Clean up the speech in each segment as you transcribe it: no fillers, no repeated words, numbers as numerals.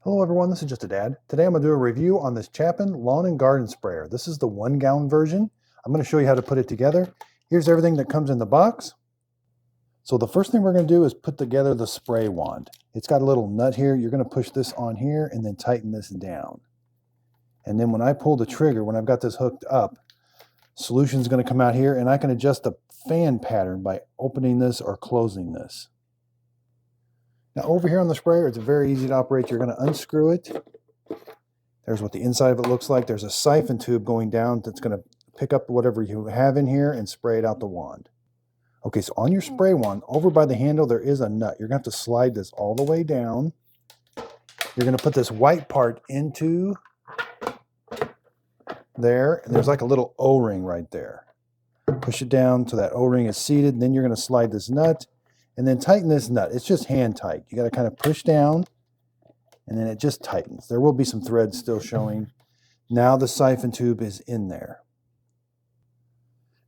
Hello everyone, this is Just a Dad. Today I'm going to do a review on this Chapin lawn and garden sprayer. This is the 1-gallon version. I'm going to show you how to put it together. Here's everything that comes in the box. So the first thing we're going to do is put together the spray wand. It's got a little nut here. You're going to push this on here and then tighten this down. And then when I pull the trigger, when I've got this hooked up, solution is going to come out here, and I can adjust the fan pattern by opening this or closing this. Now over here on the sprayer, it's very easy to operate. You're going to unscrew it. There's what the inside of it looks like. There's a siphon tube going down that's going to pick up whatever you have in here and spray it out the wand. Okay, so on your spray wand, over by the handle, there is a nut. You're going to have to slide this all the way down. You're going to put this white part into there, and there's like a little O-ring right there. Push it down so that O-ring is seated, and then you're going to slide this nut. And then tighten this nut. It's just hand tight. You got to kind of push down, and then it just tightens. There will be some threads still showing. Now the siphon tube is in there.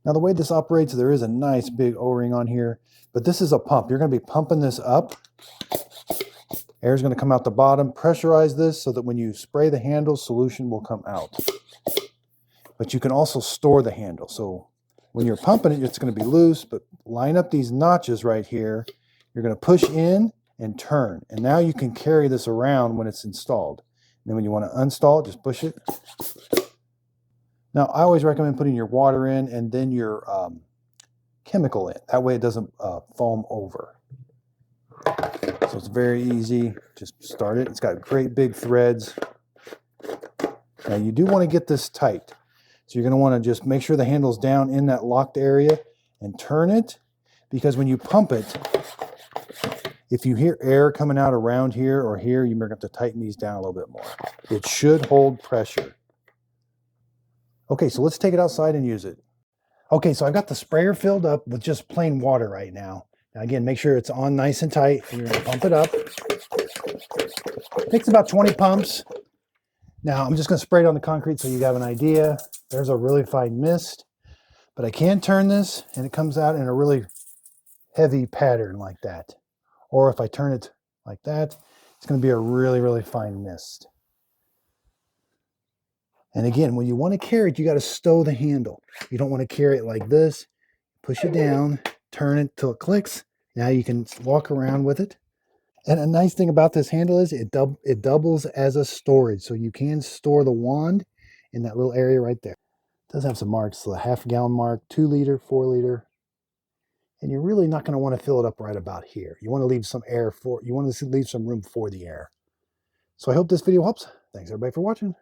Now the way this operates, there is a nice big O-ring on here, but this is a pump. You're going to be pumping this up. Air is going to come out the bottom. Pressurize this so that when you spray the handle, solution will come out. But you can also store the handle. So when you're pumping it, it's going to be loose, but line up these notches right here. You're going to push in and turn. And now you can carry this around when it's installed. And then when you want to uninstall it, just push it. Now, I always recommend putting your water in and then your chemical in. That way it doesn't foam over. So it's very easy. Just start it. It's got great big threads. Now, you do want to get this tight. So you're going to want to just make sure the handle's down in that locked area and turn it, because when you pump it, if you hear air coming out around here or here, you're going to have to tighten these down a little bit more. It should hold pressure. Okay, so let's take it outside and use it. Okay, so I've got the sprayer filled up with just plain water right now. Now again, make sure it's on nice and tight, and you're going to pump it up. It takes about 20 pumps. Now I'm just going to spray it on the concrete so you have an idea. There's a really fine mist, but I can turn this and it comes out in a really heavy pattern like that. Or if I turn it like that, it's going to be a really, really fine mist. And again, when you want to carry it, you got to stow the handle. You don't want to carry it like this. Push it down, turn it till it clicks. Now you can walk around with it. And a nice thing about this handle is it doubles as a storage. So you can store the wand in that little area right there. It does have some marks, the half-gallon mark, 2 liter, 4 liter. And you're really not going to want to fill it up right about here. You want to leave some air you want to leave some room for the air. So I hope this video helps. Thanks everybody for watching.